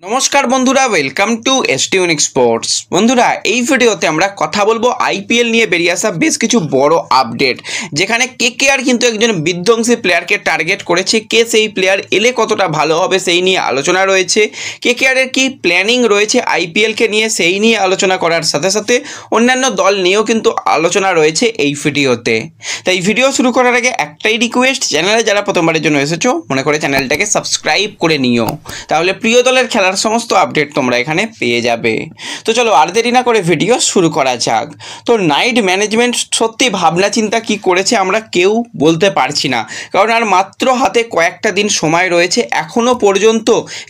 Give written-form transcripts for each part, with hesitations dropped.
নমস্কার বন্ধুরা, welcome to এসটিউনিক sports. বন্ধুরা, এই ভিডিওতে আমরা কথা বলবো আইপিএল নিয়ে বেরিয়ে আসা বেশ কিছু বড় আপডেট, যেখানে কেকেআর কিন্তু একজন বিধ্বংসী প্লেয়ারকে টার্গেট করেছে। কে সেই প্লেয়ার এলে কতটা ভালো হবে সেই নিয়ে আলোচনা রয়েছে। কেকেআরের কি প্ল্যানিং রয়েছে আইপিএলকে নিয়ে সেই নিয়ে আলোচনা করার সাথে সাথে অন্যান্য দল নিয়েও কিন্তু আলোচনা রয়েছে এই ভিডিওতে। তাই ভিডিও শুরু করার আগে একটাই রিকোয়েস্ট, চ্যানেলে যারা প্রথমবারের জন্য এসেছো মনে করে চ্যানেলটাকে সাবস্ক্রাইব করে নিও, তাহলে প্রিয় দলের খেলা সমস্ত আপডেট তোমরা এখানে পেয়ে যাবে। তো চলো আর দেরি না করে ভিডিও শুরু করা যাক। তো নাইট ম্যানেজমেন্ট সত্যি ভাবনা চিন্তা কি করেছে আমরা কেউ বলতে পারছি না, কারণ আর মাত্র হাতে কয়েকটা দিন সময় রয়েছে। এখনও পর্যন্ত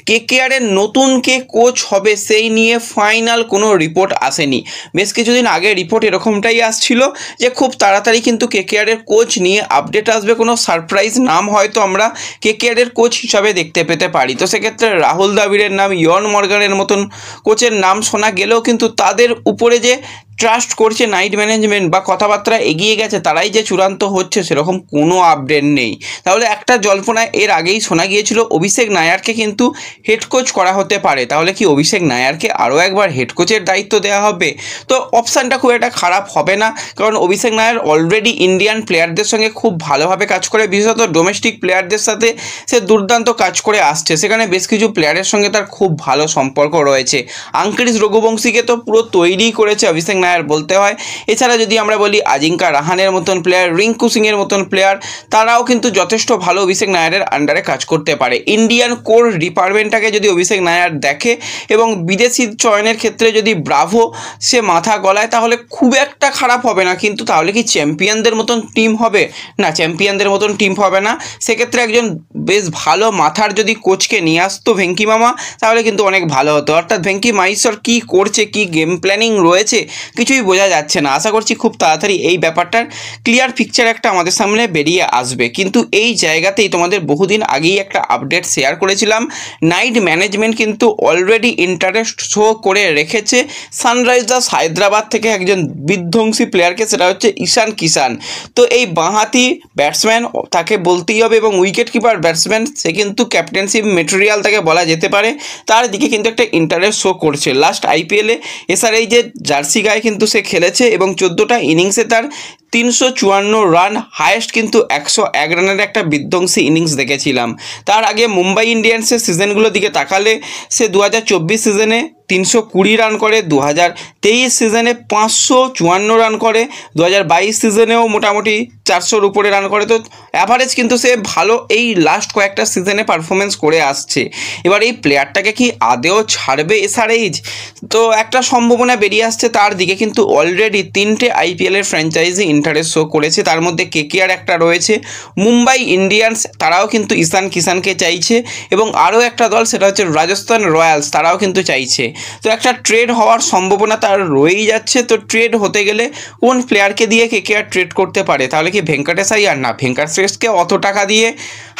কেকেআরের নতুন কে কোচ হবে সেই নিয়ে ফাইনাল কোনো রিপোর্ট আসেনি। বেশ কিছুদিন আগে রিপোর্ট এরকমটাই আসছিল যে খুব তাড়াতাড়ি কিন্তু কেকেআরের কোচ নিয়ে আপডেট আসবে, কোনো সারপ্রাইজ নাম হয়তো আমরা কেকেআরের কোচ হিসাবে দেখতে পেতে পারি। তো সেক্ষেত্রে রাহুল দ্রাবিড়ের নাম, ইয়ন মর্গানের মতন কোচের নাম শোনা গেলেও কিন্তু তাদের উপরে যে ট্রাস্ট করছে নাইট ম্যানেজমেন্ট বা কথাবার্তা এগিয়ে গেছে তারাই যে চূড়ান্ত হচ্ছে সেরকম কোনো আপডেট নেই। তাহলে একটা জল্পনা এর আগেই শোনা গিয়েছিল অভিষেক নায়ারকে কিন্তু হেড কোচ করা হতে পারে। তাহলে কি অভিষেক নায়ারকে আরও একবার হেড কোচের দায়িত্ব দেওয়া হবে? তো অপশানটা খুব একটা খারাপ হবে না, কারণ অভিষেক নায়ার অলরেডি ইন্ডিয়ান প্লেয়ারদের সঙ্গে খুব ভালোভাবে কাজ করে, বিশেষত ডোমেস্টিক প্লেয়ারদের সাথে সে দুর্দান্ত কাজ করে আসছে। সেখানে বেশ কিছু প্লেয়ারের সঙ্গে তার খুব ভালো সম্পর্ক রয়েছে। আঙ্কিশ রঘুবংশীকে তো পুরো তৈরি করেছে অভিষেক নায়ার বলতে হয়। এছাড়া যদি আমরা বলি আজিঙ্কা রাহানের মতন প্লেয়ার, রিঙ্কু সিংয়ের মতন প্লেয়ার, তারাও কিন্তু যথেষ্ট ভালো অভিষেক নায়ারের আন্ডারে কাজ করতে পারে। ইন্ডিয়ান কোর ডিপার্টমেন্টটাকে যদি অভিষেক নায়ার দেখে এবং বিদেশি চয়নের ক্ষেত্রে যদি ব্রাভো সে মাথা গলায় তাহলে খুব একটা খারাপ হবে না। কিন্তু তাহলে কি চ্যাম্পিয়নদের মতন টিম হবে? না, চ্যাম্পিয়নদের মতন টিম হবে না। সেক্ষেত্রে একজন বেশ ভালো মাথার যদি কোচকে নিয়ে আসতো ভেঙ্কি মামা, তাহলে কিন্তু অনেক ভালো হতো। অর্থাৎ ভেঙ্কি মাইসর কী করছে, কী গেম প্ল্যানিং রয়েছে কিছুই বোঝা যাচ্ছে না। আশা করছি খুব তাড়াতাড়ি এই ব্যাপারটার ক্লিয়ার পিকচার একটা আমাদের সামনে বেরিয়ে আসবে। কিন্তু এই জায়গাতেই তোমাদের বহুদিন আগেই একটা আপডেট শেয়ার করেছিলাম, নাইট ম্যানেজমেন্ট কিন্তু অলরেডি ইন্টারেস্ট শো করে রেখেছে সানরাইজার্স হায়দ্রাবাদ থেকে একজন বিধ্বংসী প্লেয়ারকে, সেটা হচ্ছে ঈশান কিষান। তো এই বাঁহাতি ব্যাটসম্যান তাকে বলতেই হবে এবং উইকেট কিপার ব্যাটসম্যান, সে কিন্তু ক্যাপ্টেনশিপ মেটেরিয়াল তাকে বলা যেতে পারে। তার দিকে কিন্তু একটা ইন্টারেস্ট শো করছে। লাস্ট আইপিএলে এসআরএই যে জার্সি গায়ে কিন্তু সে খেলেছে এবং 14টা ইনিংসে তার 354 রান, হায়েস্ট কিন্তু 101 রানের একটা বিধ্বংসী ইনিংস দেখেছিলাম। তার আগে মুম্বাই ইন্ডিয়ান্সের সিজনগুলোর দিকে তাকালে সে 2024 সিজনে 320 রান করে, 2023 সিজনে 554 রান করে, 2022 সিজনেও মোটামুটি 400-র উপরে রান করে। তো অ্যাভারেজ কিন্তু সে ভালো এই লাস্ট কয়েকটা সিজনে পারফরমেন্স করে আসছে। এবার এই প্লেয়ারটাকে কি আদেও ছাড়বে এসআরএইচ? তো একটা সম্ভাবনা বেরিয়ে আসছে তার দিকে। কিন্তু অলরেডি 3টে আইপিএলের ফ্র্যাঞ্চাইজি ইন্টারেস্ট শো করেছে, তার মধ্যে কেকেআর একটা রয়েছে, মুম্বাই ইন্ডিয়ান্স তারাও কিন্তু ঈশান কিষানকে চাইছে, এবং আরও একটা দল সেটা হচ্ছে রাজস্থান রয়্যালস, তারাও কিন্তু চাইছে। তো একটা ট্রেড হওয়ার সম্ভাবনা তার রয়েই যাচ্ছে। তো ট্রেড হতে গেলে কোন প্লেয়ারকে দিয়ে কেকেআর ট্রেড করতে পারে? তাহলে কি ভেঙ্কটেশ আইয়ার? না, ভেঙ্কটেশকে অত টাকা দিয়ে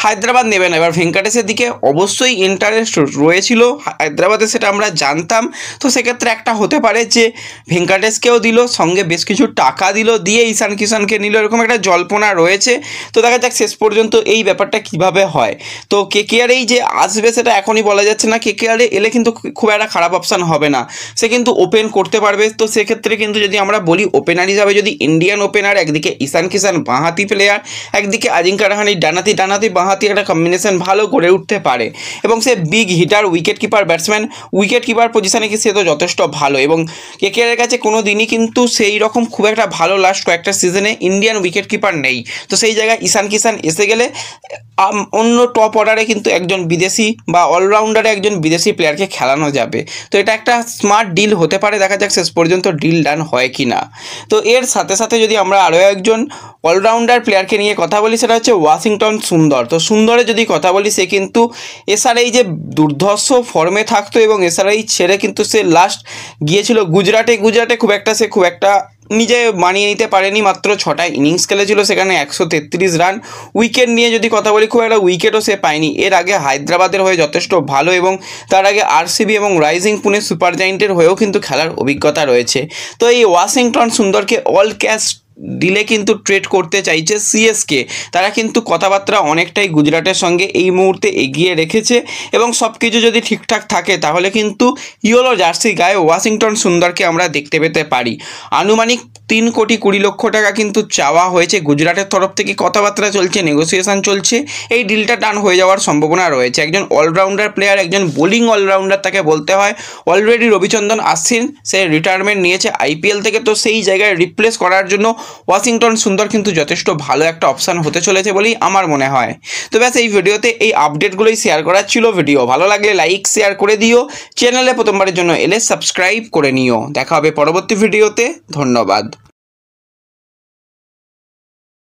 হায়দ্রাবাদ নেবে না। এবার ভেঙ্কটেশের দিকে অবশ্যই ইন্টারেস্ট রয়েছিল হায়দ্রাবাদে, সেটা আমরা জানতাম। তো সেক্ষেত্রে একটা হতে পারে যে ভেঙ্কটেশকেও দিল, সঙ্গে বেশ কিছু টাকা দিল, দিয়ে ঈশান কিষানকে নিল, এরকম একটা জল্পনা রয়েছে। তো দেখা যাক শেষ পর্যন্ত এই ব্যাপারটা কিভাবে হয়। তো কেকেআর এই যে আসবে সেটা এখনই বলা যাচ্ছে না। কেকেআরে এলে কিন্তু খুব একটা খারাপ অপশান হবে না, সে কিন্তু ওপেন করতে পারবে। তো সেক্ষেত্রে কিন্তু যদি আমরা বলি ওপেনার হিসাবে, যদি ইন্ডিয়ান ওপেনার একদিকে ঈশান কিষান বাঁহাতি প্লেয়ার, একদিকে আজিঙ্কা রাহানি ডানাতি বাঁহাতি, একটা কম্বিনেশন ভালো করে উঠতে পারে। এবং সে big hitter, wicket keeper batsman, wicket keeper পজিশানে কি সে তো যথেষ্ট ভালো। এবং কেকেআরের কাছে কোনো দিনই কিন্তু সেই রকম খুব একটা ভালো লাস্ট কয়েকটা সিজনে ইন্ডিয়ান উইকেট কিপার নেই। তো সেই জায়গায় ঈশান কিষান এসে গেলে অন্য টপ অর্ডারে কিন্তু একজন বিদেশি বা অলরাউন্ডারে একজন বিদেশি প্লেয়ারকে খেলানো যাবে। তো এটা একটা স্মার্ট ডিল হতে পারে, দেখা যাক শেষ পর্যন্ত ডিল ডান হয় কি না। তো এর সাথে সাথে যদি আমরা আরও একজন অলরাউন্ডার প্লেয়ারকে নিয়ে কথা বলি, সেটা হচ্ছে ওয়াশিংটন সুন্দর। তো সুন্দরে যদি কথা বলি, সে কিন্তু এসআরএই যে দুর্ধর্ষ ফর্মে থাকতো এবং এসআরএই ছেড়ে কিন্তু সে লাস্ট গিয়েছিল গুজরাটে খুব একটা নিজে মানিয়ে নিতে পারেনি। মাত্র 6টা ইনিংস খেলেছিল, সেখানে 133 রান। উইকেট নিয়ে যদি কথা বলি, খুব একটা উইকেটও সে পায়নি। এর আগে হায়দ্রাবাদের হয়ে যথেষ্ট ভালো এবং তার আগে আরসিবি এবং রাইজিং পুনে সুপার জায়েন্টের হয়েও কিন্তু খেলার অভিজ্ঞতা রয়েছে। তো এই ওয়াশিংটন সুন্দরকে অল ক্যাশ ডিলে কিন্তু ট্রেড করতে চাইছে সিএসকে। তারা কিন্তু কথাবার্তা অনেকটাই গুজরাটের সঙ্গে এই মুহূর্তে এগিয়ে রেখেছে এবং সব কিছু যদি ঠিকঠাক থাকে তাহলে কিন্তু ইয়েলো জার্সি গায়ে ওয়াশিংটন সুন্দরকে আমরা দেখতে পেতে পারি। আনুমানিক 3,20,00,000 টাকা কিন্তু চাওয়া হয়েছে গুজরাটের তরফ থেকে, কথাবার্তা চলছে, নেগোসিয়েশন চলছে, এই ডিলটা ডান হয়ে যাওয়ার সম্ভাবনা রয়েছে। একজন অলরাউন্ডার প্লেয়ার, একজন বোলিং অলরাউন্ডার তাকে বলতে হয়। অলরেডি রবিচন্দ্রন আশ্বিন সে রিটায়ারমেন্ট নিয়েছে আইপিএল থেকে, তো সেই জায়গায় রিপ্লেস করার জন্য ওয়াশিংটন সুন্দর কিন্তু যথেষ্ট ভালো একটা অপশান হতে চলেছে বলেই আমার মনে হয়। তো ব্যাস এই ভিডিওতে এই আপডেটগুলোই শেয়ার করার ছিল। ভিডিও ভালো লাগলে লাইক শেয়ার করে দিও, চ্যানেলে প্রথমবারের জন্য এলে সাবস্ক্রাইব করে নিও। দেখা হবে পরবর্তী ভিডিওতে, ধন্যবাদ।